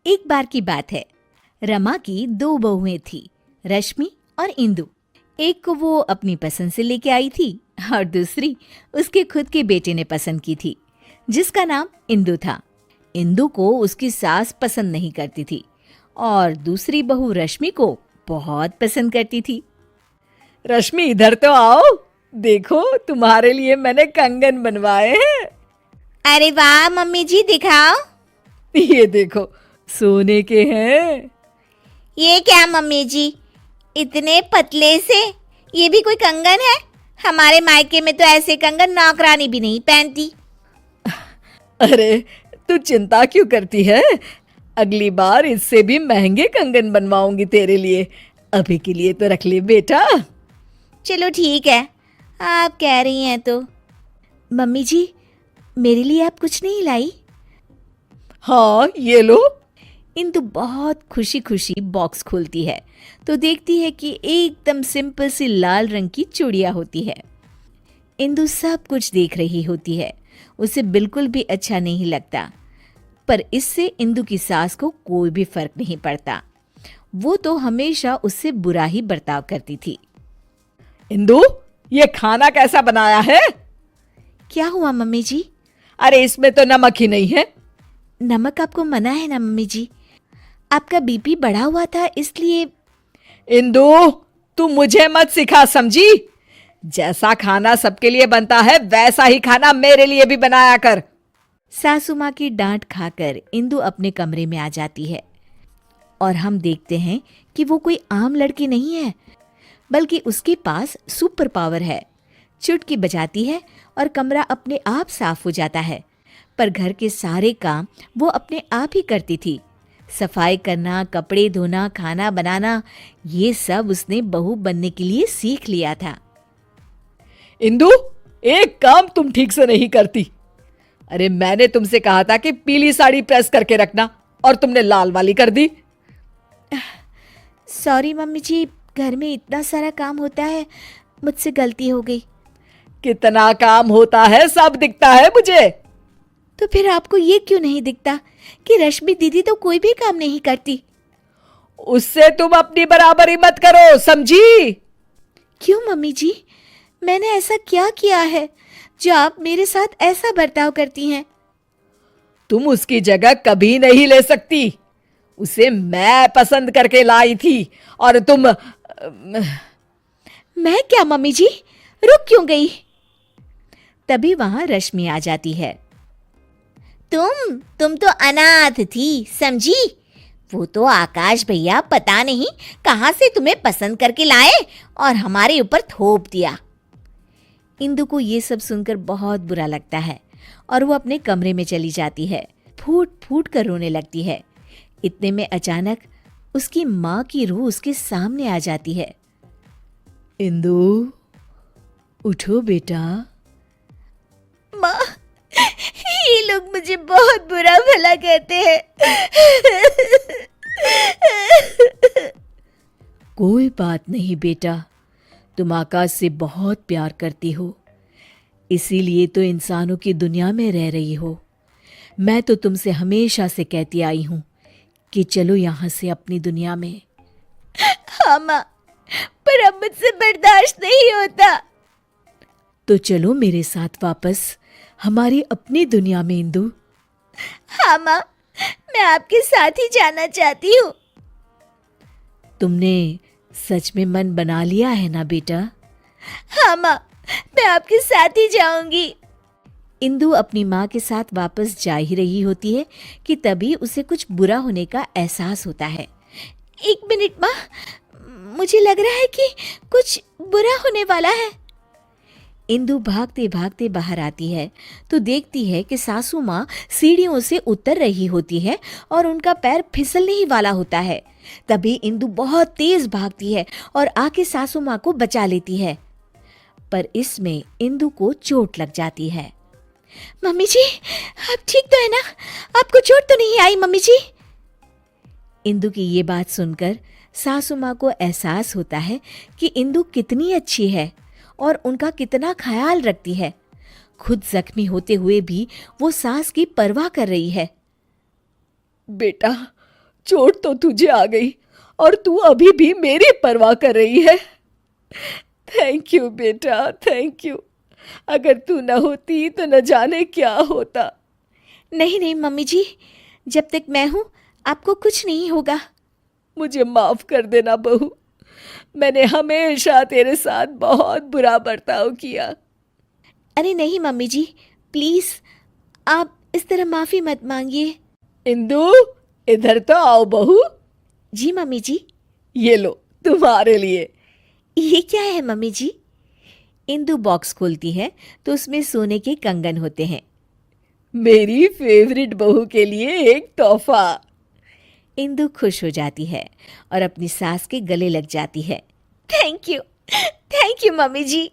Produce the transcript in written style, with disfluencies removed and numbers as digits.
एक बार की बात है। रमा की दो बहुएं थी, रश्मि और इंदु। एक को वो अपनी पसंद से लेके आई थी और दूसरी उसके खुद के बेटे ने पसंद की थी, जिसका नाम इंदु था। इंदु को उसकी सास पसंद नहीं करती थी और दूसरी बहू रश्मि को बहुत पसंद करती थी। रश्मि, इधर तो आओ। देखो, तुम्हारे लिए मैंने कंगन बनवाए हैं। अरे वाह मम्मी जी, दिखाओ। ये देखो, सोने के हैं। ये क्या मम्मी जी, इतने पतले से? ये भी कोई कंगन है? हमारे मायके में तो ऐसे कंगन नौकरानी भी नहीं पहनती। अरे, तू चिंता क्यों करती है? अगली बार इससे भी महंगे कंगन बनवाऊंगी तेरे लिए। अभी के लिए तो रख ले बेटा। चलो ठीक है, आप कह रही हैं तो। मम्मी जी, मेरे लिए आप कुछ नहीं लाई? हाँ, ये लो। इंदु बहुत खुशी खुशी बॉक्स खोलती है तो देखती है कि एकदम सिंपल सी लाल रंग की चूड़ियाँ होती है। इंदु सब कुछ देख रही होती है, उसे बिल्कुल भी अच्छा नहीं लगता, पर इससे इंदु की सास को कोई भी फर्क नहीं पड़ता। वो तो हमेशा उससे बुरा ही बर्ताव करती थी। इंदु, ये खाना कैसा बनाया है? क्या हुआ मम्मी जी? अरे, इसमें तो नमक ही नहीं है। नमक आपको मना है ना मम्मी जी, आपका बीपी बढ़ा हुआ था इसलिए। इंदु, तू मुझे मत सिखा, समझी? जैसा खाना सबके लिए बनता है वैसा ही खाना मेरे लिए भी बनाया कर। सासू माँ की डांट खाकर इंदु अपने कमरे में आ जाती है और हम देखते हैं कि वो कोई आम लड़की नहीं है, बल्कि उसके पास सुपर पावर है। चुटकी बजाती है और कमरा अपने आप साफ हो जाता है। पर घर के सारे काम वो अपने आप ही करती थी। सफाई करना, कपड़े धोना, खाना बनाना, ये सब उसने बहू बनने के लिए सीख लिया था। इंदु, एक काम तुम ठीक से नहीं करती। अरे, मैंने तुमसे कहा था कि पीली साड़ी प्रेस करके रखना और तुमने लाल वाली कर दी। सॉरी मम्मी जी, घर में इतना सारा काम होता है, मुझसे गलती हो गई। कितना काम होता है सब दिखता है मुझे। तो फिर आपको ये क्यों नहीं दिखता कि रश्मि दीदी तो कोई भी काम नहीं करती? उससे तुम अपनी बराबरी मत करो, समझी? क्यों मम्मी जी, मैंने ऐसा क्या किया है जो आप मेरे साथ ऐसा बर्ताव करती हैं? तुम उसकी जगह कभी नहीं ले सकती। उसे मैं पसंद करके लाई थी और तुम। मैं क्या मम्मी जी, रुक क्यों गई? तभी वहां रश्मि आ जाती है। तुम तो अनाथ थी, समझी? वो तो आकाश भैया पता नहीं कहां से तुम्हें पसंद करके लाए और हमारे ऊपर थोप दिया। इंदु को ये सब सुनकर बहुत बुरा लगता है और वो अपने कमरे में चली जाती है। फूट फूट कर रोने लगती है। इतने में अचानक उसकी माँ की रूह उसके सामने आ जाती है। इंदु, उठो बेटा। माँ, ये लोग मुझे बहुत बुरा भला कहते हैं। कोई बात नहीं बेटा, तुम आकाश से बहुत प्यार करती हो, इसीलिए तो इंसानों की दुनिया में रह रही हो। मैं तो तुमसे हमेशा से कहती आई हूं कि चलो यहां से अपनी दुनिया में। हाँ माँ, पर अब मुझसे बर्दाश्त नहीं होता। तो चलो मेरे साथ वापस हमारी अपनी दुनिया में इंदु। हाँ माँ, मैं आपके साथ ही जाना चाहती हूँ। तुमने सच में मन बना लिया है ना बेटा? हाँ माँ, मैं आपके साथ ही जाऊंगी। इंदु अपनी माँ के साथ वापस जा ही रही होती है कि तभी उसे कुछ बुरा होने का एहसास होता है। एक मिनट माँ, मुझे लग रहा है कि कुछ बुरा होने वाला है। इंदु भागते भागते बाहर आती है तो देखती है कि सासू माँ सीढ़ियों से उतर रही होती है और उनका पैर फिसलने ही वाला होता है। तभी इंदु बहुत तेज भागती है और आके सासू माँ को बचा लेती है, पर इसमें इंदु को चोट लग जाती है। मम्मी जी, आप ठीक तो है ना? आपको चोट तो नहीं आई मम्मी जी? इंदु की ये बात सुनकर सासू माँ को एहसास होता है कि इंदु कितनी अच्छी है और उनका कितना ख्याल रखती है। खुद जख्मी होते हुए भी वो सास की परवाह कर रही है। बेटा, चोट तो तुझे आ गई और तू अभी भी मेरी परवाह कर रही है। थैंक यू बेटा, थैंक यू। अगर तू न होती तो न जाने क्या होता। नहीं नहीं मम्मी जी, जब तक मैं हूँ आपको कुछ नहीं होगा। मुझे माफ कर देना बहू, मैंने हमेशा तेरे साथ बहुत बुरा बर्ताव किया। अरे नहीं मम्मी जी, प्लीज़ आप इस तरह माफ़ी मत मांगिए। इंदु, इधर तो आओ बहू। जी मम्मी जी। ये लो तुम्हारे लिए। ये क्या है मम्मी जी? इंदु बॉक्स खोलती है तो उसमें सोने के कंगन होते हैं। मेरी फेवरेट बहू के लिए एक तोहफा। इंदु खुश हो जाती है और अपनी सास के गले लग जाती है। Thank you mummy ji.